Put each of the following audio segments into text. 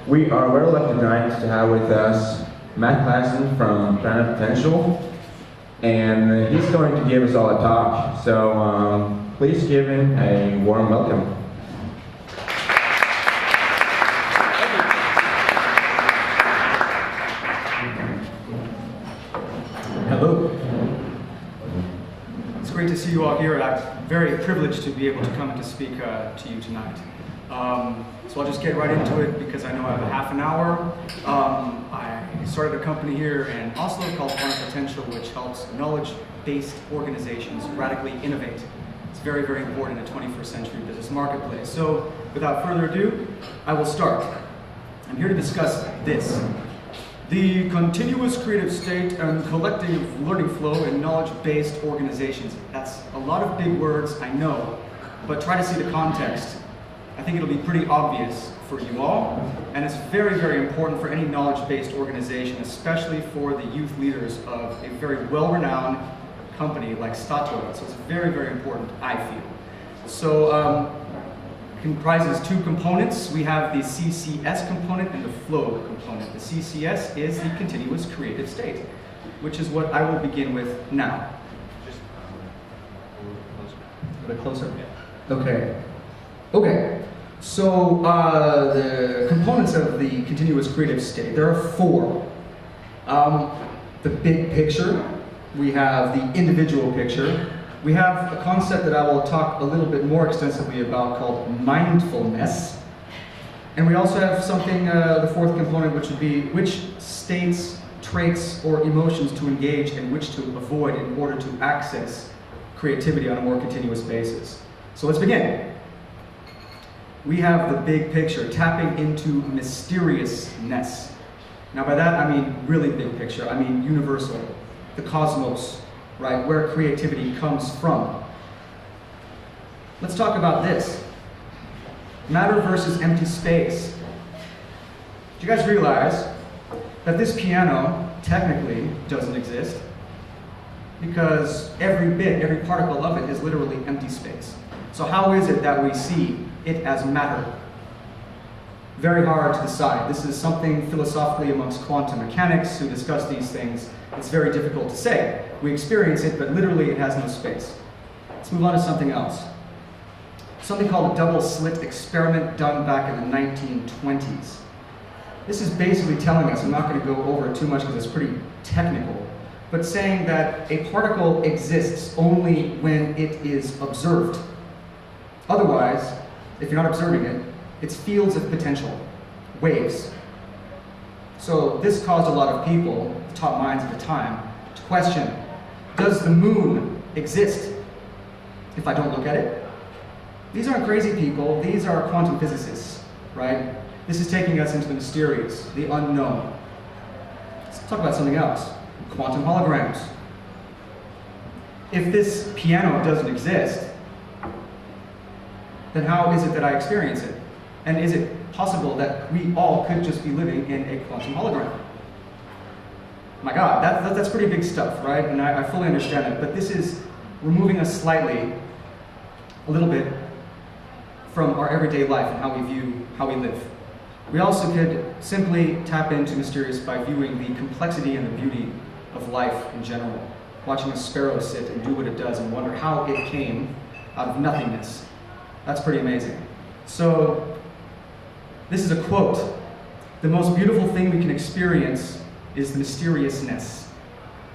We are very lucky tonight to have with us Classen from PranaPotential, and he's going to give us all a talk. So please give him a warm welcome. Hello. It's great to see you all here. I'm very privileged to be able to come and to speak to you tonight. So I'll just get right into it because I know I have a half an hour. I started a company here in Oslo called PranaPotential, which helps knowledge-based organizations radically innovate. It's very, very important in the 21st century business marketplace. So without further ado, I will start. I'm here to discuss this: the continuous creative state and collective learning flow in knowledge-based organizations. That's a lot of big words, I know, but try to see the context. I think it'll be pretty obvious for you all, and it's very, very important for any knowledge-based organization, especially for the youth leaders of a very well-renowned company like Statoil. So it's very, very important, I feel. So comprises two components. We have the CCS component and the flow component. The CCS is the continuous creative state, which is what I will begin with now. Just a bit closer. Okay. Okay. So the components of the continuous creative state, there are four. The big picture, we have the individual picture, we have a concept that I will talk a little bit more extensively about called mindfulness, and we also have something, the fourth component, which would be which states, traits, or emotions to engage and which to avoid in order to access creativity on a more continuous basis. So let's begin. We have the big picture, tapping into mysteriousness. Now by that I mean really big picture, I mean universal, the cosmos, right, where creativity comes from. Let's talk about this. Matter versus empty space. Do you guys realize that this piano technically doesn't exist? Because every bit, every particle of it is literally empty space. So how is it that we see it as matter? Very hard to decide. This is something philosophically amongst quantum mechanics who discuss these things. It's very difficult to say. We experience it, but literally it has no space. Let's move on to something else. Something called a double slit experiment done back in the 1920s. This is basically telling us, I'm not going to go over it too much because it's pretty technical, but saying that a particle exists only when it is observed. Otherwise, if you're not observing it, it's fields of potential, waves. So this caused a lot of people, top minds at the time, to question, does the moon exist if I don't look at it? These aren't crazy people, these are quantum physicists, right? This is taking us into the mysterious, the unknown. Let's talk about something else, quantum holograms. If this piano doesn't exist, then how is it that I experience it? And is it possible that we all could just be living in a quantum hologram? My God, that's pretty big stuff, right? And I fully understand it, but this is removing us slightly, a little bit, from our everyday life and how we view, how we live. We also could simply tap into mysterious by viewing the complexity and the beauty of life in general. Watching a sparrow sit and do what it does and wonder how it came out of nothingness. That's pretty amazing. So, this is a quote. The most beautiful thing we can experience is the mysteriousness.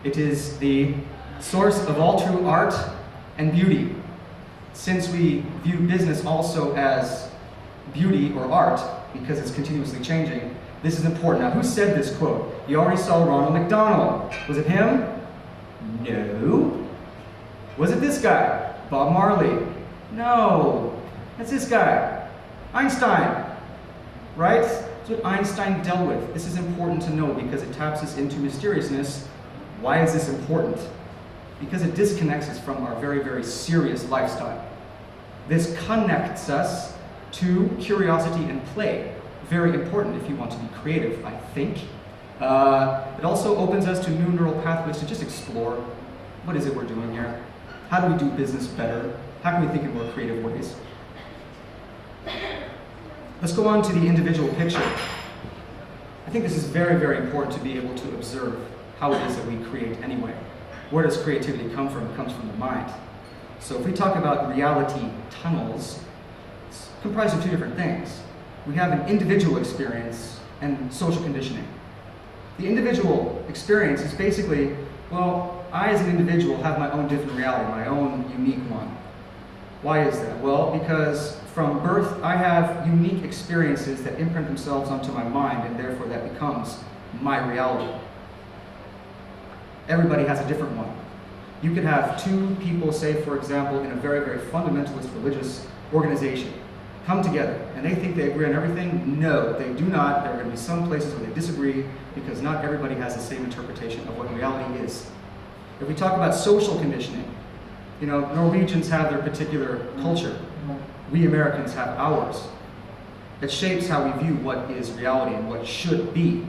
It is the source of all true art and beauty. Since we view business also as beauty or art, because it's continuously changing, this is important. Now, who said this quote? You already saw Ronald McDonald. Was it him? No. Was it this guy? Bob Marley? No. That's this guy. Einstein. Right? That's what Einstein dealt with. This is important to know because it taps us into mysteriousness. Why is this important? Because it disconnects us from our very, very serious lifestyle. This connects us to curiosity and play. Very important if you want to be creative, I think. It also opens us to new neural pathways to just explore what is it we're doing here? How do we do business better? How can we think in more creative ways? Let's go on to the individual picture. I think this is very, very important to be able to observe how it is that we create anyway. Where does creativity come from? It comes from the mind. So if we talk about reality tunnels, it's comprised of two different things. We have an individual experience and social conditioning. The individual experience is basically, well, I as an individual have my own different reality, my own unique one. Why is that? Well, because from birth I have unique experiences that imprint themselves onto my mind, and therefore that becomes my reality. Everybody has a different one. You could have two people, say for example, in a very, very fundamentalist religious organization, come together and they think they agree on everything. No, they do not. There are going to be some places where they disagree because not everybody has the same interpretation of what reality is. If we talk about social conditioning, you know, Norwegians have their particular culture. We Americans have ours. It shapes how we view what is reality and what should be.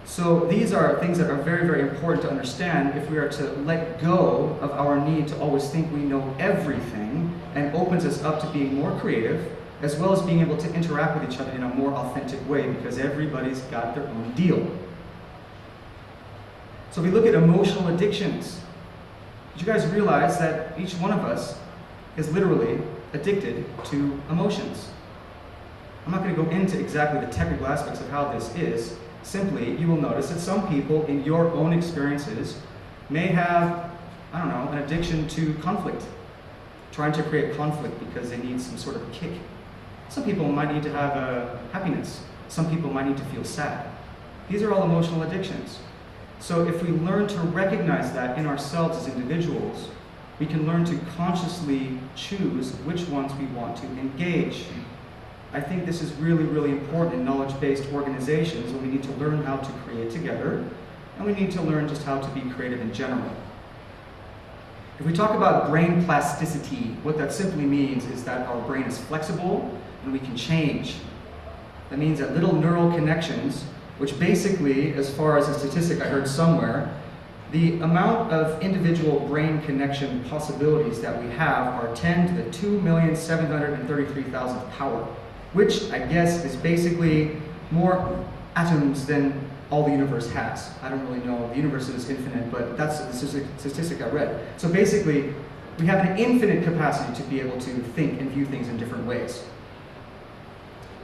So these are things that are very, very important to understand if we are to let go of our need to always think we know everything, and opens us up to being more creative, as well as being able to interact with each other in a more authentic way, because everybody's got their own deal. So we look at emotional addictions. Did you guys realize that each one of us is literally addicted to emotions? I'm not going to go into exactly the technical aspects of how this is. Simply, you will notice that some people in your own experiences may have, I don't know, an addiction to conflict, trying to create conflict because they need some sort of kick. Some people might need to have happiness. Some people might need to feel sad. These are all emotional addictions. So if we learn to recognize that in ourselves as individuals, we can learn to consciously choose which ones we want to engage. I think this is really, really important in knowledge-based organizations, where we need to learn how to create together, and we need to learn just how to be creative in general. If we talk about brain plasticity, what that simply means is that our brain is flexible and we can change. That means that little neural connections, which basically, as far as a statistic I heard somewhere, the amount of individual brain connection possibilities that we have are 10 to the 2,733,000th power, which I guess is basically more atoms than all the universe has. I don't really know. The universe is infinite, but that's the statistic I read. So basically, we have an infinite capacity to be able to think and view things in different ways.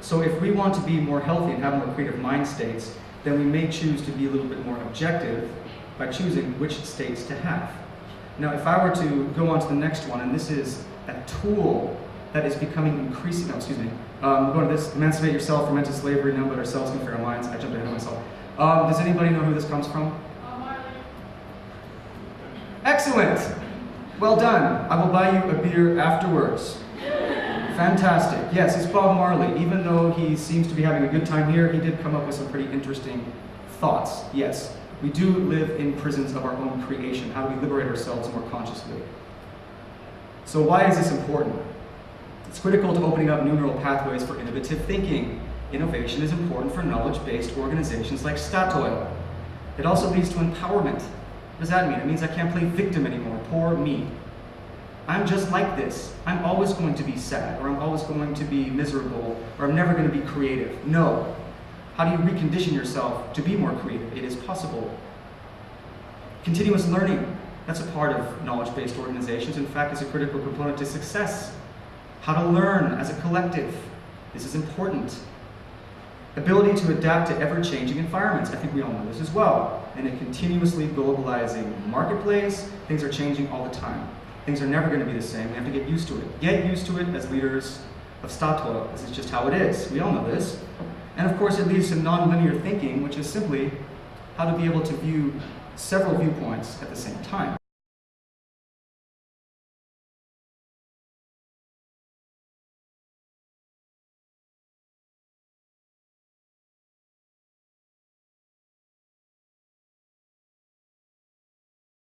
So if we want to be more healthy and have more creative mind states, then we may choose to be a little bit more objective by choosing which states to have. Now, if I were to go on to the next one, and this is a tool that is becoming increasing, going to this, emancipate yourself from mental slavery, none but ourselves can free our minds. I jumped ahead of myself. Does anybody know who this comes from? Excellent! Well done. I will buy you a beer afterwards. Fantastic. Yes, it's Bob Marley. Even though he seems to be having a good time here, he did come up with some pretty interesting thoughts. Yes, we do live in prisons of our own creation. How do we liberate ourselves more consciously? So why is this important? It's critical to opening up new neural pathways for innovative thinking. Innovation is important for knowledge-based organizations like Statoil. It also leads to empowerment. What does that mean? It means I can't play victim anymore. Poor me. I'm just like this. I'm always going to be sad, or I'm always going to be miserable, or I'm never going to be creative. No. How do you recondition yourself to be more creative? It is possible. Continuous learning. That's a part of knowledge-based organizations. In fact, it's a critical component to success. How to learn as a collective. This is important. Ability to adapt to ever-changing environments. I think we all know this as well. In a continuously globalizing marketplace, things are changing all the time. Things are never going to be the same. We have to get used to it. Get used to it as leaders of Statoil. This is just how it is. We all know this. And of course, it leads to nonlinear thinking, which is simply how to be able to view several viewpoints at the same time.